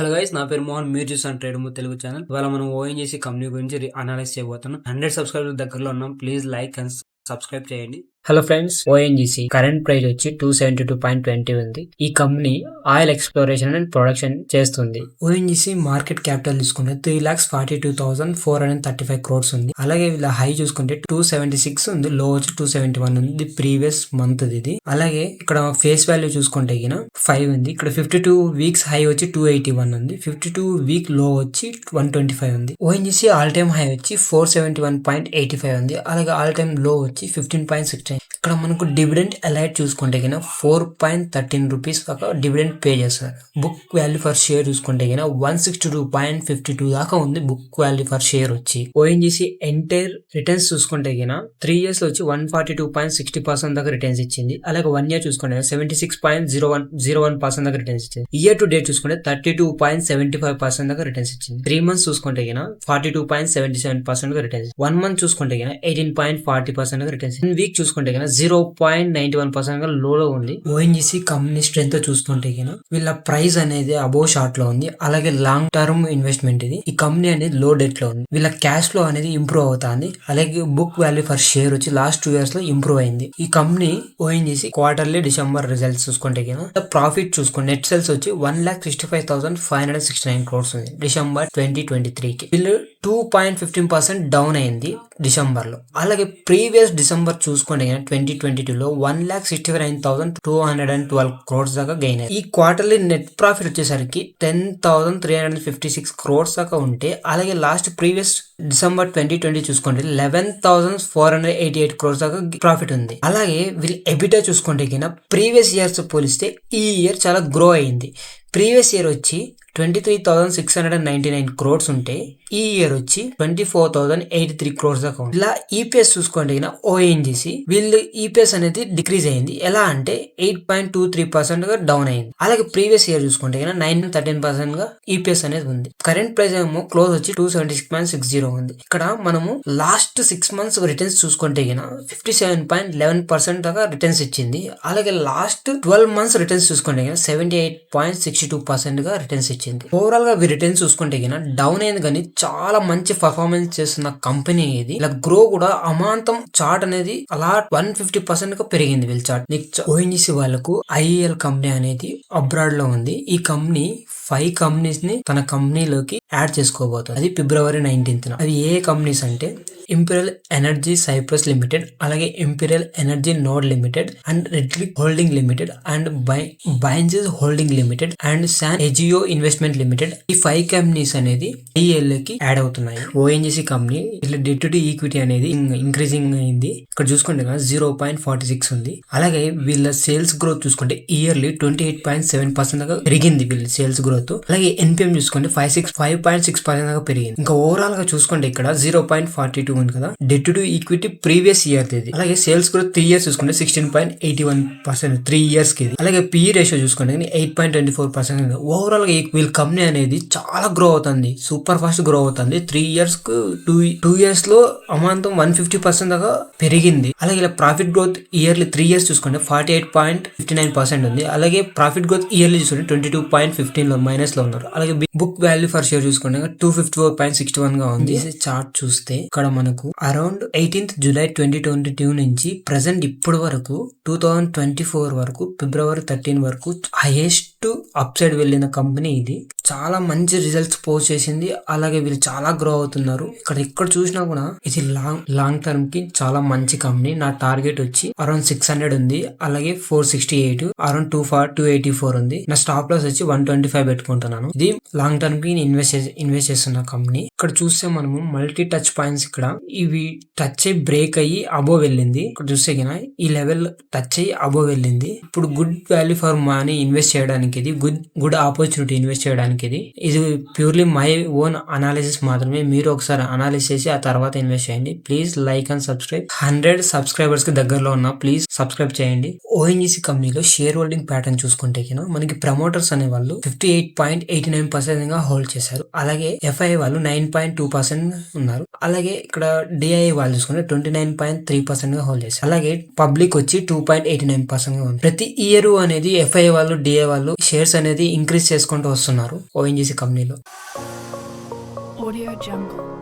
Hello guys, నా పేరు మోహన్. మీరు చూస్తున్న ట్రేడ్ మూవ్ తెలుగు ఛానల్. ఇవాళ మనం ఓఎన్జీసీ కంపెనీ గురించి అనలైజ్ చేయబోతున్నాం. 100 సబ్స్క్రైబర్ దగ్గరలో ఉన్నాం. ప్లీజ్ లైక్ అండ్ సబ్స్క్రైబ్ చేయండి. Hello friends, ONGC current price వచ్చి 272.20 ఉంది. ఈ company oil exploration and production చేస్తుంది. ఓఎన్జీసీ మార్కెట్ క్యాపిటల్ చూసుకుంటే 3,42,435 crores ఉంది. అలాగే వీళ్ళ హై చూసుకుంటే 276 ఉంది, లో వచ్చి 271 ఉంది. ప్రీవియస్ మంత్ ఇది. అలాగే ఇక్కడ ఫేస్ వాల్యూ చూసుకుంటే 5 ఉంది. ఇక్కడ 52 వీక్స్ హై వచ్చి 281 ఉంది. 52 వీక్ లో వచ్చి 125 ఉంది. ఓఎన్జీసీ ఆల్ టైమ్ హై వచ్చి 471.85 ఉంది. అలాగే ఆల్ టైమ్ లో వచ్చి 15.16. ఇక్కడ మనకు డివిడెండ్ అలైట్ చూసుకుంటే 4.13 రూపీస్ దాకా డివిడెండ్ పే చేస్తారు. బుక్ వాల్యూ ఫర్ షేర్ చూసుకుంటే 162.52 దాకా ఉంది బుక్ వాల్యూ ఫర్ షేర్ వచ్చి. ఓఎన్జీసీ ఎంటైర్ రిటర్న్స్ చూసుకుంటే 3 years లో వచ్చి 142.60% దాకా రిటర్న్స్ ఇచ్చింది. అలాగే 1 year చూసుకుంటే 76.01% దాకా రిటర్న్స్ ఇచ్చింది. ఇయర్ టు డేట్ చూసుకుంటే 32.75% దాకా రిటర్న్స్ ఇచ్చింది. 3 months చూసుకుంటే 42.77% దాకా రిటర్న్స్. 1 month చూసుకుంటే 18.40% దాకా రిటర్న్స్. 1 week చూసుకుంటే 0.91% లోలో ఉంది. ఓఎన్జీసీ కంపెనీ స్ట్రెంత్ చూస్తుంటే వీళ్ళ ప్రైస్ అనేది అబోవ్ షార్ట్ లో ఉంది. అలాగే లాంగ్ టర్మ్ ఇన్వెస్ట్మెంట్ ఇది. ఈ కంపెనీ అనేది లో డెట్ లో ఉంది. వీళ్ళ క్యాష్ ఫ్లో అనేది ఇంప్రూవ్ అవుతుంది. అలాగే బుక్ వాల్యూ ఫర్ షేర్ వచ్చి లాస్ట్ 2 years లో ఇంప్రూవ్ అయింది. ఈ company ONGC quarterly December results చూసుకుంటే ప్రాఫిట్ చూసుకుంటే నెట్ సేల్స్ వచ్చి 1,65,569 crores ఉంది డిసెంబర్ 2023కి. వీళ్ళు 2.15% డౌన్ అయింది డిసెంబర్ లో. అలాగే ప్రీవియస్ డిసెంబర్ చూసుకుంటే 2022లో 1,69,212 crores దాకా గెయిన్ అయ్యారు. ఈ క్వార్టర్లీ నెట్ ప్రాఫిట్ వచ్చేసరికి 10,356 crores దాకా ఉంటే, అలాగే లాస్ట్ ప్రీవియస్ డిసెంబర్ 2020 చూసుకుంటే 11,488 crores దాకా ప్రాఫిట్ ఉంది. అలాగే వీళ్ళు ఎబిటా చూసుకుంటే ప్రీవియస్ ఇయర్స్ పోలిస్తే ఈ ఇయర్ చాలా గ్రో అయింది. ప్రీవియస్ ఇయర్ వచ్చి 23,699 crores ఉంటే ఈ ఇయర్ వచ్చి 24,083 crores దాకా ఉంది. ఇలా ఈపీఎస్ చూసుకోండి ఓఎన్జీసీ వీళ్ళు ఈపీఎస్ అనేది డిక్రీజ్ అయింది. ఎలా అంటే 8.23% గా డౌన్ అయింది. అలాగే ప్రీవియస్ ఇయర్ చూసుకుంటే 9.13% గా ఈపీఎస్ అనేది ఉంది. కరెంట్ ప్రైస్ ఏమో క్లోజ్ వచ్చి 276.60 ఉంది. ఇక్కడ మనము లాస్ట్ 6 months రిటర్న్స్ చూసుకుంటే 57.11% దాకా రిటర్న్స్ ఇచ్చింది. అలాగే లాస్ట్ 12 months రిటర్న్స్ చూసుకుంటే 78.62% గా రిటర్న్స్ ఇచ్చింది. ఓవరాల్ గా రిటర్న్స్ చూసుకుంటే డౌన్ అయింది, కానీ చాలా మంచి పర్ఫార్మెన్స్ చేస్తున్న కంపెనీ ఇది. ఇలా గ్రో కూడా అమాంతం చార్ట్ అనేది అలా 150% గా పెరిగింది వీళ్ళ చార్ట్. ఓఎన్జీసీ వాళ్ళకు ఐఈఎల్ కంపెనీ అనేది అబ్రాడ్ లో ఉంది. ఈ కంపెనీ 5 కంపెనీస్ ని తన కంపెనీలోకి యాడ్ చేసుకోబోతుంది. అది February 19th. అవి ఏ కంపెనీస్ అంటే ఇంపీరియల్ ఎనర్జీ సైప్రస్ లిమిటెడ్, అలాగే Imperial Energy Nord Limited, and Redcliffe Holding Limited, and Biancus Holding Limited, and San Agio Investment Limited. ఈ 5 కంపెనీస్ అనేది ఐఈఎల్ కి యాడ్ అవుతున్నాయి. ఓఎన్జీసీ కంపెనీ ఇట్లా డెట్ టు ఈక్విటీ అనేది ఇంక్రీజింగ్ అయింది. ఇక్కడ చూసుకుంటే 0.46 ఉంది. అలాగే వీళ్ళ సేల్స్ గ్రోత్ చూసుకుంటే ఇయర్లీ 28.7% దాకా పెరిగింది వీళ్ళ సేల్స్ గ్రోత్. అలాగే ఎన్పిఎం చూసుకుంటే 5.6% దాకా పెరిగింది. ఇంకా ఓవరాల్ గా చూసుకుంటే ఇక్కడ 0.42 ఉంది కదా, debt to equity previous year ఇది. అలాగే సేల్స్ గ్రోత్ 3 years చూసుకుంటే 16.81% 3 years కి. అలాగే పిఈ రేషియో చూసుకుంటే 8.24%. ఓవరాల్ గా వీళ్ళ కంపెనీ అనేది చాలా గ్రో అవుతుంది, సూపర్ ఫాస్ట్ గ్రో అవుతుంది. 3 years కు 2 years లో అమాంతం 150% దాకా పెరిగింది. అలాగే ఇలా ప్రాఫిట్ గ్రోత్ ఇయర్లీ 3 years చూసుకుంటే 48.59% ఉంది. అలాగే ప్రాఫిట్ గ్రోత్ ఇయర్లీ చూసుకుంటే 22.15 లో మైనస్ లో ఉన్నారు. అలాగే బుక్ వాల్యూ ఫర్ షేర్ చూసుకుంటే 254.61 గా ఉంది. చార్ట్ చూస్తే ఇక్కడ మనకు అరౌండ్ 18th July 2022 నుంచి ప్రెసెంట్ ఇప్పటి వరకు 2024 వరకు February 13 వరకు హైయెస్ట్ అప్ సైడ్ వెళ్ళిన కంపెనీ ఇది. చాలా మంచి రిజల్ట్స్ పోస్ట్ చేసింది. అలాగే వీళ్ళు చాలా గ్రో అవుతున్నారు. ఇక్కడ చూసినా కూడా ఇది లాంగ్ టర్మ్ కి చాలా మంచి కంపెనీ. నా టార్గెట్ వచ్చి అరౌండ్ 600 ఉంది. అలాగే 468, అరౌండ్ 284 ఉంది. నా స్టాప్ లాస్ వచ్చి 125 పెట్టుకుంటున్నాను. ఇది లాంగ్ టర్మ్ కి ఇన్వెస్ట్ చేస్తున్న కంపెనీ. ఇక్కడ చూస్తే మనము మల్టీ టచ్ పాయింట్స్ ఇక్కడ ఇవి టచ్ అయ్యి బ్రేక్ అయ్యి అబోవ్ వెళ్ళింది. ఇక్కడ చూస్తే ఈ లెవెల్ టచ్ అయ్యి అబోవ్ వెళ్ళింది. ఇప్పుడు good value for money invest చేయడానికి ఇది గుడ్ ఆపర్చునిటీ ఇన్వెస్ట్ చేయడానికి ఇది purely my own analysis analysis మాత్రమే. మీరు ఒకసారి అనాలిసిస్ చేసి ఆ తర్వాత ఇన్వెస్ట్ చేయండి. Please like and subscribe. 100 subscribers కి దగ్గరలో ఉన్న ప్లీజ్ సబ్స్క్రైబ్ చేయండి. ఓఎన్జీసీ కంపెనీలో షేర్ హోల్డింగ్ ప్యాటర్న్ చూసుకుంటే మనకి ప్రమోటర్స్ అనే వాళ్ళు 58.89% గా హోల్డ్ చేశారు. అలాగే ఎఫ్ఐ వాళ్ళు 9.2% ఉన్నారు. అలాగే ఇక్కడ డిఐ వాళ్ళు చూసుకుంటే 29.3% గా హోల్డ్ చేశారు. అలాగే పబ్లిక్ వచ్చి 2.89% గా ఉంది. ప్రతి ఇయర్ అనేది ఎఫ్ఐ వాళ్ళు డిఐ వాళ్ళు షేర్స్ అనేది ఇంక్రీజ్ చేసుకుంటూ వస్తున్నారు ఓఎన్జీసీ కంపెనీలో. Audio Jungle.